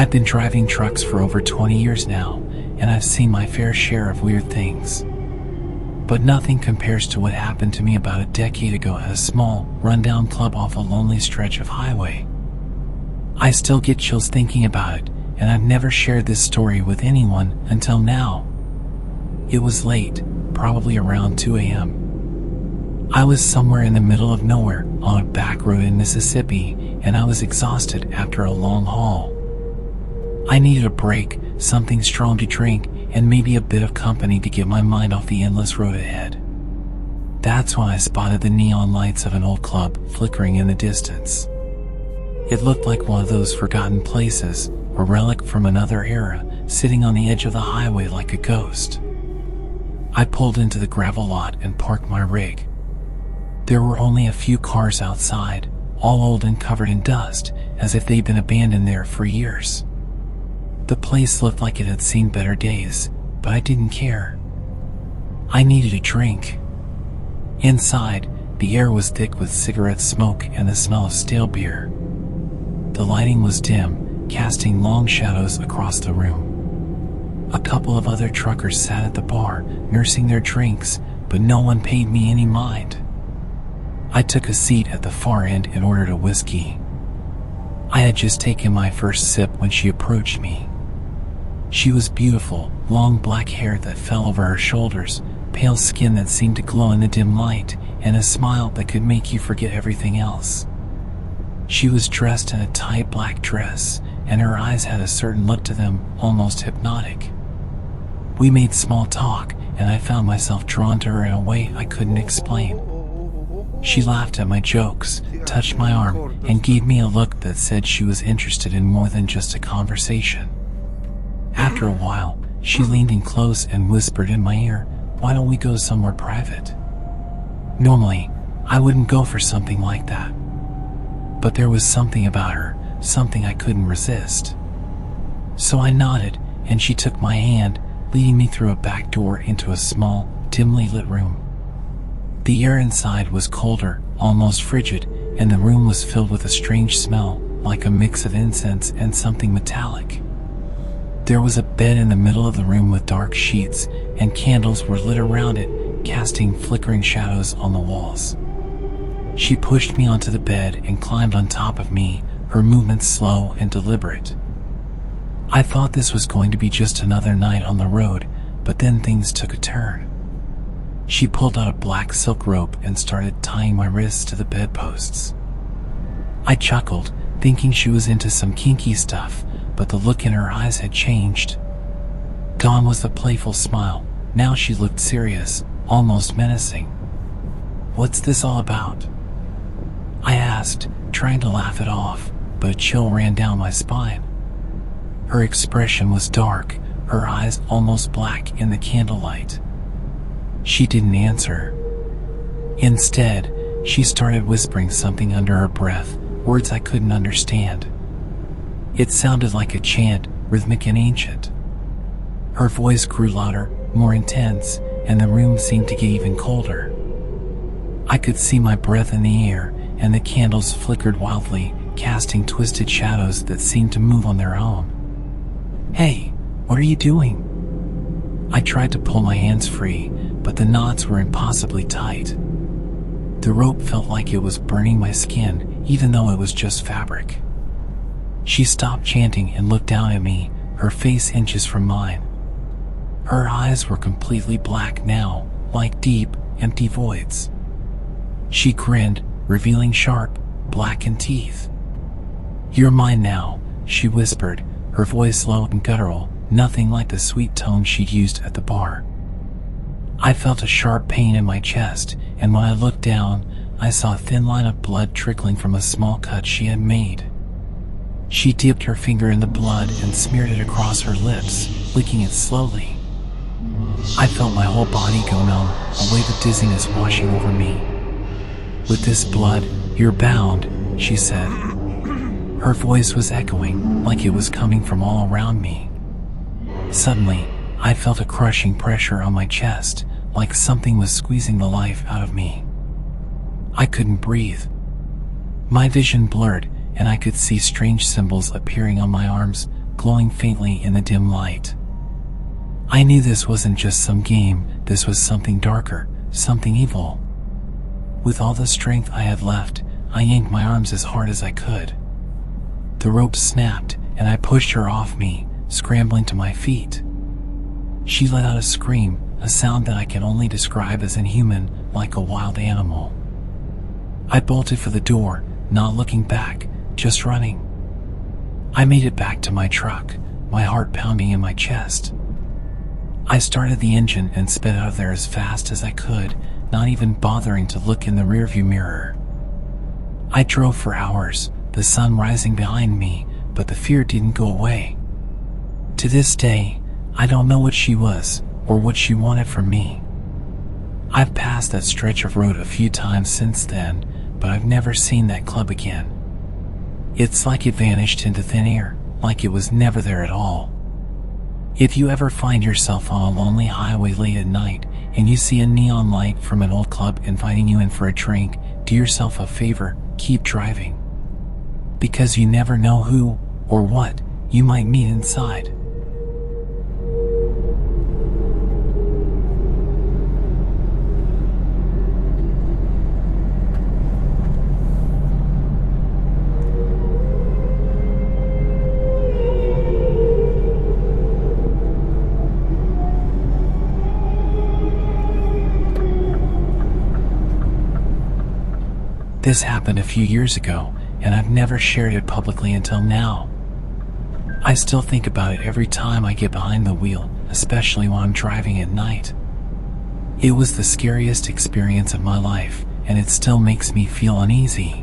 I've been driving trucks for over 20 years now, and I've seen my fair share of weird things. But nothing compares to what happened to me about a decade ago at a small, rundown club off a lonely stretch of highway. I still get chills thinking about it, and I've never shared this story with anyone until now. It was late, probably around 2 a.m. I was somewhere in the middle of nowhere on a back road in Mississippi, and I was exhausted after a long haul. I needed a break, something strong to drink, and maybe a bit of company to get my mind off the endless road ahead. That's when I spotted the neon lights of an old club flickering in the distance. It looked like one of those forgotten places, a relic from another era, sitting on the edge of the highway like a ghost. I pulled into the gravel lot and parked my rig. There were only a few cars outside, all old and covered in dust, as if they'd been abandoned there for years. The place looked like it had seen better days, but I didn't care. I needed a drink. Inside, the air was thick with cigarette smoke and the smell of stale beer. The lighting was dim, casting long shadows across the room. A couple of other truckers sat at the bar, nursing their drinks, but no one paid me any mind. I took a seat at the far end and ordered a whiskey. I had just taken my first sip when she approached me. She was beautiful, long black hair that fell over her shoulders, pale skin that seemed to glow in the dim light, and a smile that could make you forget everything else. She was dressed in a tight black dress, and her eyes had a certain look to them, almost hypnotic. We made small talk, and I found myself drawn to her in a way I couldn't explain. She laughed at my jokes, touched my arm, and gave me a look that said she was interested in more than just a conversation. After a while, she leaned in close and whispered in my ear, "Why don't we go somewhere private?" Normally, I wouldn't go for something like that. But there was something about her, something I couldn't resist. So I nodded, and she took my hand, leading me through a back door into a small, dimly lit room. The air inside was colder, almost frigid, and the room was filled with a strange smell, like a mix of incense and something metallic. There was a bed in the middle of the room with dark sheets, and candles were lit around it, casting flickering shadows on the walls. She pushed me onto the bed and climbed on top of me, her movements slow and deliberate. I thought this was going to be just another night on the road, but then things took a turn. She pulled out a black silk rope and started tying my wrists to the bedposts. I chuckled, thinking she was into some kinky stuff, but the look in her eyes had changed. Gone was the playful smile. Now she looked serious, almost menacing. "What's this all about?" I asked, trying to laugh it off, but a chill ran down my spine. Her expression was dark, her eyes almost black in the candlelight. She didn't answer. Instead, she started whispering something under her breath, words I couldn't understand. It sounded like a chant, rhythmic and ancient. Her voice grew louder, more intense, and the room seemed to get even colder. I could see my breath in the air, and the candles flickered wildly, casting twisted shadows that seemed to move on their own. "Hey, what are you doing?" I tried to pull my hands free, but the knots were impossibly tight. The rope felt like it was burning my skin, even though it was just fabric. She stopped chanting and looked down at me, her face inches from mine. Her eyes were completely black now, like deep, empty voids. She grinned, revealing sharp, blackened teeth. "You're mine now," she whispered, her voice low and guttural, nothing like the sweet tone she'd used at the bar. I felt a sharp pain in my chest, and when I looked down, I saw a thin line of blood trickling from a small cut she had made. She dipped her finger in the blood and smeared it across her lips, licking it slowly. I felt my whole body go numb, a wave of dizziness washing over me. "With this blood, you're bound," she said. Her voice was echoing, like it was coming from all around me. Suddenly, I felt a crushing pressure on my chest, like something was squeezing the life out of me. I couldn't breathe. My vision blurred, and I could see strange symbols appearing on my arms, glowing faintly in the dim light. I knew this wasn't just some game, this was something darker, something evil. With all the strength I had left, I yanked my arms as hard as I could. The rope snapped, and I pushed her off me, scrambling to my feet. She let out a scream, a sound that I can only describe as inhuman, like a wild animal. I bolted for the door, not looking back, just running. I made it back to my truck, my heart pounding in my chest. I started the engine and sped out of there as fast as I could, not even bothering to look in the rearview mirror. I drove for hours, the sun rising behind me, but the fear didn't go away. To this day, I don't know what she was, or what she wanted from me. I've passed that stretch of road a few times since then, but I've never seen that club again. It's like it vanished into thin air, like it was never there at all. If you ever find yourself on a lonely highway late at night, and you see a neon light from an old club inviting you in for a drink, do yourself a favor, keep driving. Because you never know who, or what, you might meet inside. This happened a few years ago, and I've never shared it publicly until now. I still think about it every time I get behind the wheel, especially when I'm driving at night. It was the scariest experience of my life, and it still makes me feel uneasy.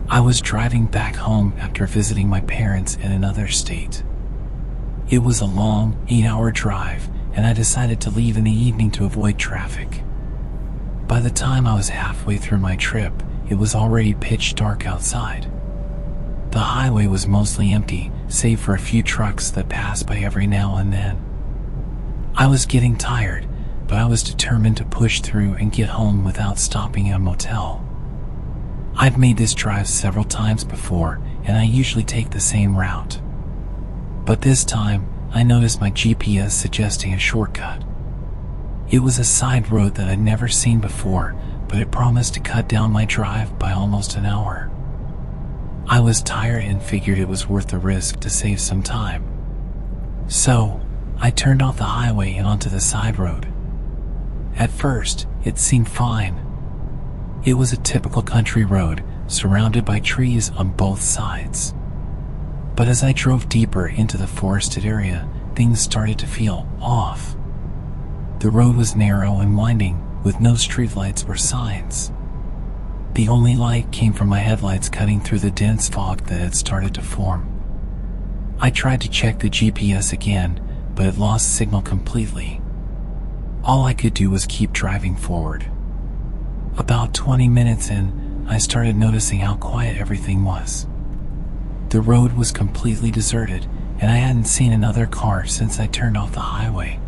I was driving back home after visiting my parents in another state. It was a long, 8-hour drive, and I decided to leave in the evening to avoid traffic. By the time I was halfway through my trip, it was already pitch dark outside. The highway was mostly empty, save for a few trucks that passed by every now and then. I was getting tired, but I was determined to push through and get home without stopping at a motel. I've made this drive several times before, and I usually take the same route. But this time, I noticed my GPS suggesting a shortcut. It was a side road that I'd never seen before, but it promised to cut down my drive by almost an hour. I was tired and figured it was worth the risk to save some time. So, I turned off the highway and onto the side road. At first, it seemed fine. It was a typical country road, surrounded by trees on both sides. But as I drove deeper into the forested area, things started to feel off. The road was narrow and winding, with no streetlights or signs. The only light came from my headlights cutting through the dense fog that had started to form. I tried to check the GPS again, but it lost signal completely. All I could do was keep driving forward. About 20 minutes in, I started noticing how quiet everything was. The road was completely deserted, and I hadn't seen another car since I turned off the highway.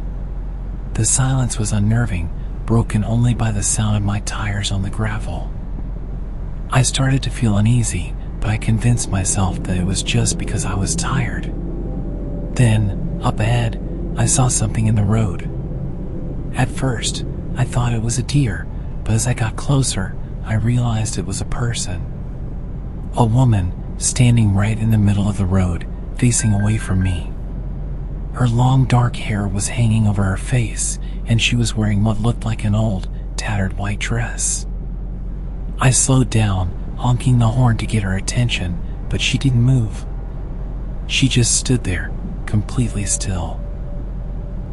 The silence was unnerving, broken only by the sound of my tires on the gravel. I started to feel uneasy, but I convinced myself that it was just because I was tired. Then, up ahead, I saw something in the road. At first, I thought it was a deer, but as I got closer, I realized it was a person. A woman, standing right in the middle of the road, facing away from me. Her long dark hair was hanging over her face, and she was wearing what looked like an old, tattered white dress. I slowed down, honking the horn to get her attention, but she didn't move. She just stood there, completely still.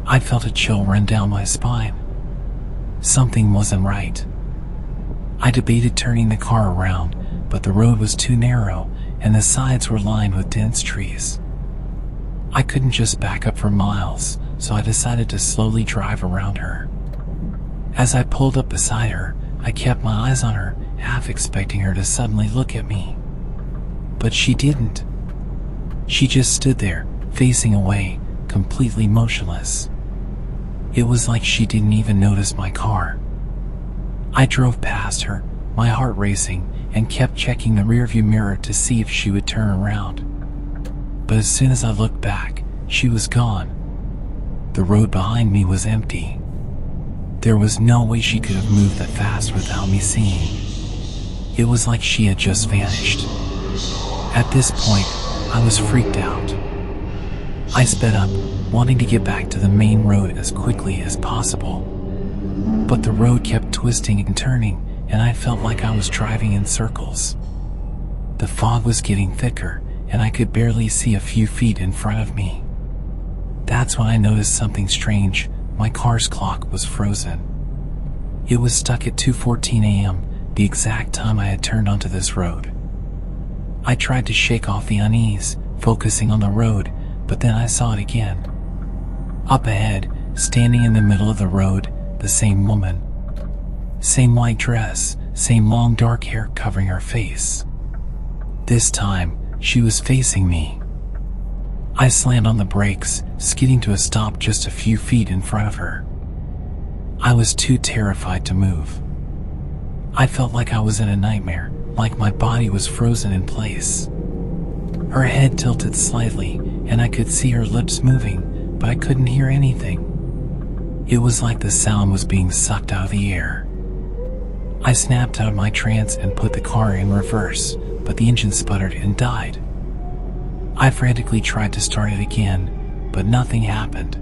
I felt a chill run down my spine. Something wasn't right. I debated turning the car around, but the road was too narrow, and the sides were lined with dense trees. I couldn't just back up for miles, so I decided to slowly drive around her. As I pulled up beside her, I kept my eyes on her, half expecting her to suddenly look at me. But she didn't. She just stood there, facing away, completely motionless. It was like she didn't even notice my car. I drove past her, my heart racing, and kept checking the rearview mirror to see if she would turn around. but as soon as I looked back, she was gone. The road behind me was empty. There was no way she could have moved that fast without me seeing. It was like she had just vanished. At this point, I was freaked out. I sped up, wanting to get back to the main road as quickly as possible. But the road kept twisting and turning, and I felt like I was driving in circles. The fog was getting thicker, and I could barely see a few feet in front of me. That's when I noticed something strange. My car's clock was frozen. It was stuck at 2:14 a.m., the exact time I had turned onto this road. I tried to shake off the unease, focusing on the road, but then I saw it again. Up ahead, standing in the middle of the road, the same woman. Same white dress, same long dark hair covering her face. This time, she was facing me. I slammed on the brakes, skidding to a stop just a few feet in front of her. I was too terrified to move. I felt like I was in a nightmare, like my body was frozen in place. Her head tilted slightly, and I could see her lips moving, but I couldn't hear anything. It was like the sound was being sucked out of the air. I snapped out of my trance and put the car in reverse, but the engine sputtered and died. I frantically tried to start it again, but nothing happened.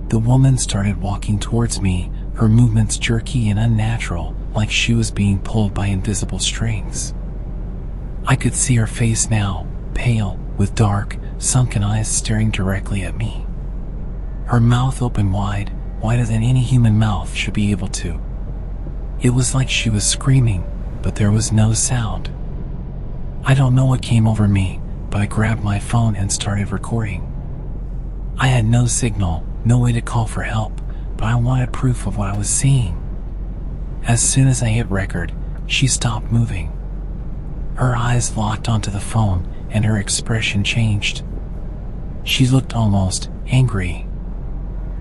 The woman started walking towards me, her movements jerky and unnatural, like she was being pulled by invisible strings. I could see her face now, pale, with dark, sunken eyes staring directly at me. Her mouth open wide, wider than any human mouth should be able to. It was like she was screaming, but there was no sound. I don't know what came over me, but I grabbed my phone and started recording. I had no signal, no way to call for help, but I wanted proof of what I was seeing. As soon as I hit record, she stopped moving. Her eyes locked onto the phone, and her expression changed. She looked almost angry.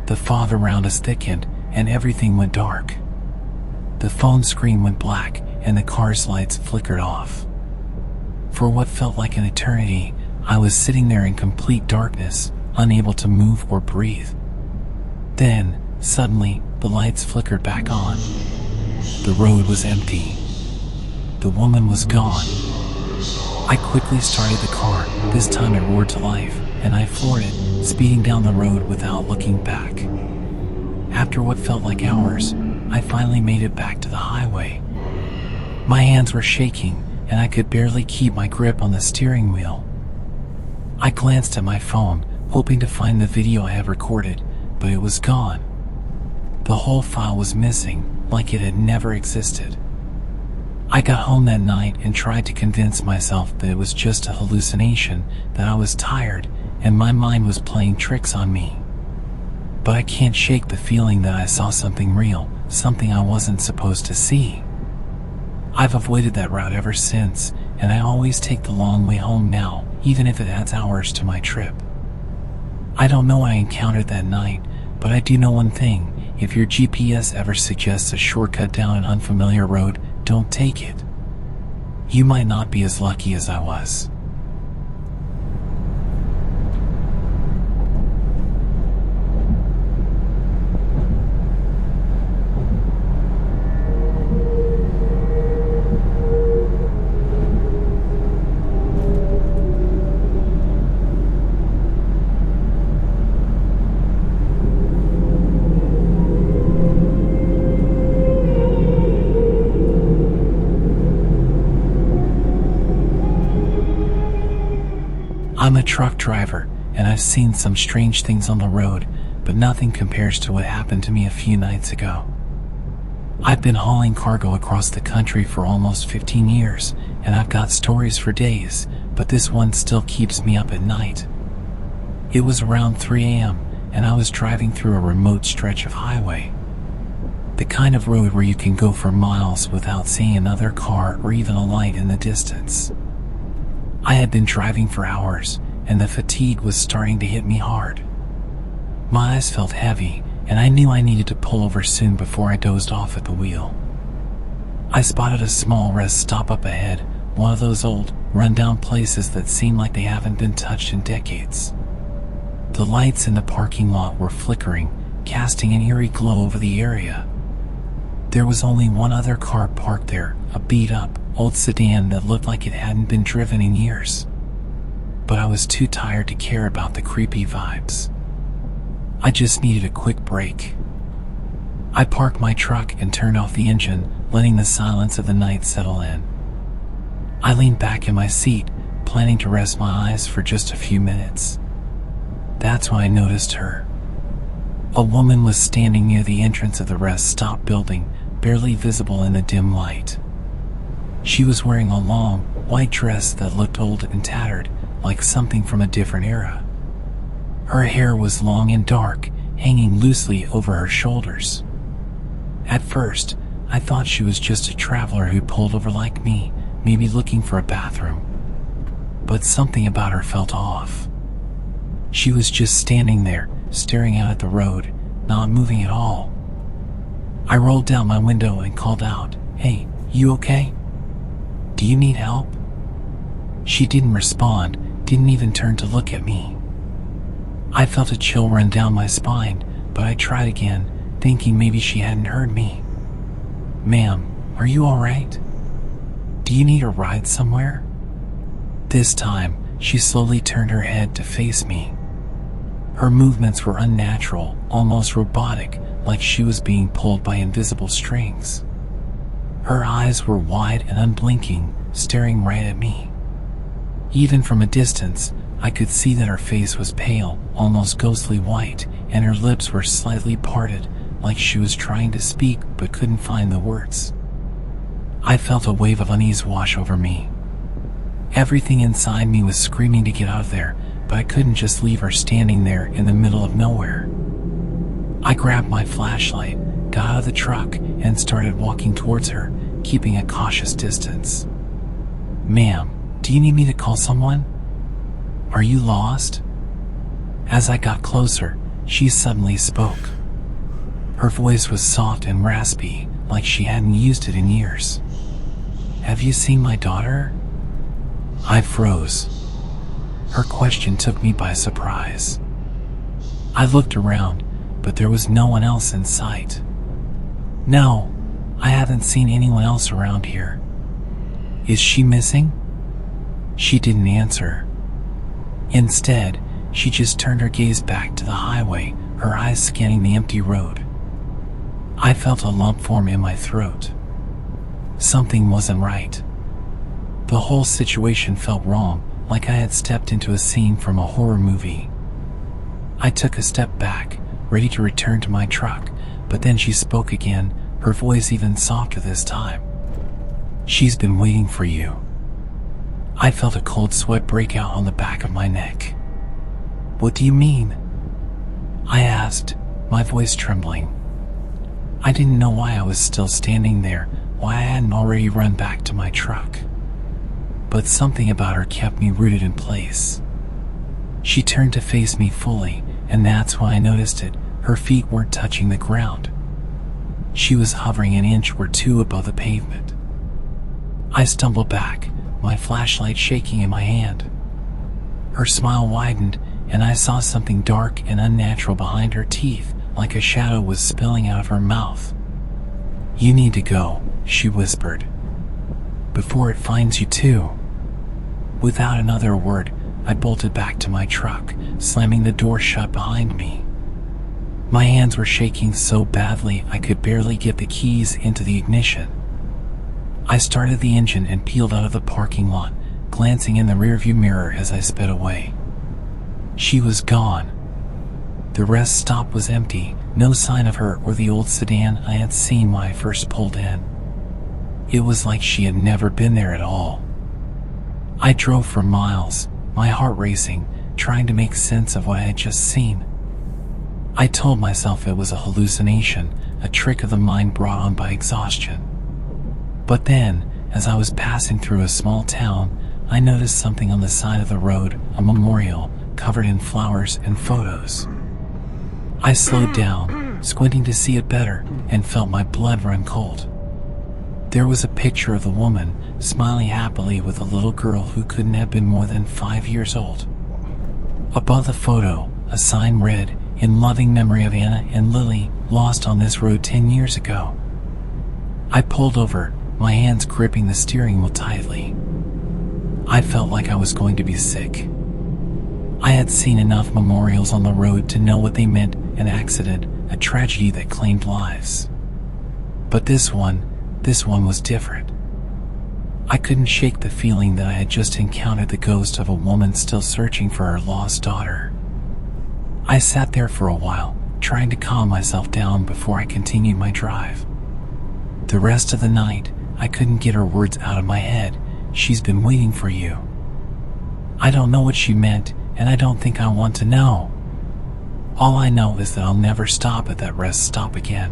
The fog around us thickened, and everything went dark. The phone screen went black, and the car's lights flickered off. For what felt like an eternity, I was sitting there in complete darkness, unable to move or breathe. Then, suddenly, the lights flickered back on. The road was empty. The woman was gone. I quickly started the car, this time it roared to life, and I floored it, speeding down the road without looking back. After what felt like hours, I finally made it back to the highway. My hands were shaking, and I could barely keep my grip on the steering wheel. I glanced at my phone, hoping to find the video I had recorded, but it was gone. The whole file was missing, like it had never existed. I got home that night and tried to convince myself that it was just a hallucination, that I was tired, and my mind was playing tricks on me. But I can't shake the feeling that I saw something real, something I wasn't supposed to see. I've avoided that route ever since, and I always take the long way home now, even if it adds hours to my trip. I don't know what I encountered that night, but I do know one thing: if your GPS ever suggests a shortcut down an unfamiliar road, don't take it. You might not be as lucky as I was. I'm a truck driver, and I've seen some strange things on the road, but nothing compares to what happened to me a few nights ago. I've been hauling cargo across the country for almost 15 years, and I've got stories for days, but this one still keeps me up at night. It was around 3 a.m., and I was driving through a remote stretch of highway. The kind of road where you can go for miles without seeing another car or even a light in the distance. I had been driving for hours, and the fatigue was starting to hit me hard. My eyes felt heavy, and I knew I needed to pull over soon before I dozed off at the wheel. I spotted a small rest stop up ahead, one of those old, rundown places that seem like they haven't been touched in decades. The lights in the parking lot were flickering, casting an eerie glow over the area. There was only one other car parked there, a beat-up, old sedan that looked like it hadn't been driven in years. But I was too tired to care about the creepy vibes. I just needed a quick break. I parked my truck and turned off the engine, letting the silence of the night settle in. I leaned back in my seat, planning to rest my eyes for just a few minutes. That's when I noticed her. A woman was standing near the entrance of the rest stop building, barely visible in the dim light. She was wearing a long, white dress that looked old and tattered, like something from a different era. Her hair was long and dark, hanging loosely over her shoulders. At first, I thought she was just a traveler who pulled over like me, maybe looking for a bathroom. But something about her felt off. She was just standing there, staring out at the road, not moving at all. I rolled down my window and called out, "Hey, you okay? Do you need help?" She didn't respond, didn't even turn to look at me. I felt a chill run down my spine, but I tried again, thinking maybe she hadn't heard me. "Ma'am, are you alright? Do you need a ride somewhere?" This time, she slowly turned her head to face me. Her movements were unnatural, almost robotic, like she was being pulled by invisible strings. Her eyes were wide and unblinking, staring right at me. Even from a distance, I could see that her face was pale, almost ghostly white, and her lips were slightly parted, like she was trying to speak but couldn't find the words. I felt a wave of unease wash over me. Everything inside me was screaming to get out of there, but I couldn't just leave her standing there in the middle of nowhere. I grabbed my flashlight, got out of the truck, and started walking towards her, keeping a cautious distance. "Ma'am, do you need me to call someone? Are you lost?" As I got closer, she suddenly spoke. Her voice was soft and raspy, like she hadn't used it in years. "Have you seen my daughter?" I froze. Her question took me by surprise. I looked around, but there was no one else in sight. "No, I haven't seen anyone else around here." "Is she missing?" She didn't answer. Instead, she just turned her gaze back to the highway, her eyes scanning the empty road. I felt a lump form in my throat. Something wasn't right. The whole situation felt wrong, like I had stepped into a scene from a horror movie. I took a step back, ready to return to my truck, but then she spoke again, her voice even softer this time. "She's been waiting for you." I felt a cold sweat break out on the back of my neck. "What do you mean?" I asked, my voice trembling. I didn't know why I was still standing there, why I hadn't already run back to my truck. But something about her kept me rooted in place. She turned to face me fully, and that's when I noticed it. Her feet weren't touching the ground. She was hovering an inch or two above the pavement. I stumbled back, my flashlight shaking in my hand. Her smile widened, and I saw something dark and unnatural behind her teeth, like a shadow was spilling out of her mouth. "You need to go," she whispered. "Before it finds you too." Without another word, I bolted back to my truck, slamming the door shut behind me. My hands were shaking so badly I could barely get the keys into the ignition. I started the engine and peeled out of the parking lot, glancing in the rearview mirror as I sped away. She was gone. The rest stop was empty, no sign of her or the old sedan I had seen when I first pulled in. It was like she had never been there at all. I drove for miles, my heart racing, trying to make sense of what I had just seen. I told myself it was a hallucination, a trick of the mind brought on by exhaustion. But then, as I was passing through a small town, I noticed something on the side of the road, a memorial, covered in flowers and photos. I slowed down, squinting to see it better, and felt my blood run cold. There was a picture of the woman smiling happily with a little girl who couldn't have been more than 5 years old. Above the photo, a sign read, "In loving memory of Anna and Lily, lost on this road 10 years ago." I pulled over, my hands gripping the steering wheel tightly. I felt like I was going to be sick. I had seen enough memorials on the road to know what they meant: an accident, a tragedy that claimed lives. But this one was different. I couldn't shake the feeling that I had just encountered the ghost of a woman still searching for her lost daughter. I sat there for a while, trying to calm myself down before I continued my drive. The rest of the night, I couldn't get her words out of my head. "She's been waiting for you." I don't know what she meant, and I don't think I want to know. All I know is that I'll never stop at that rest stop again.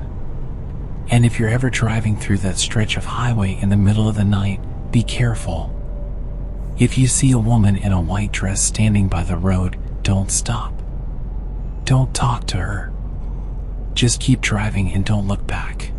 And if you're ever driving through that stretch of highway in the middle of the night, be careful. If you see a woman in a white dress standing by the road, don't stop. Don't talk to her. Just keep driving and don't look back.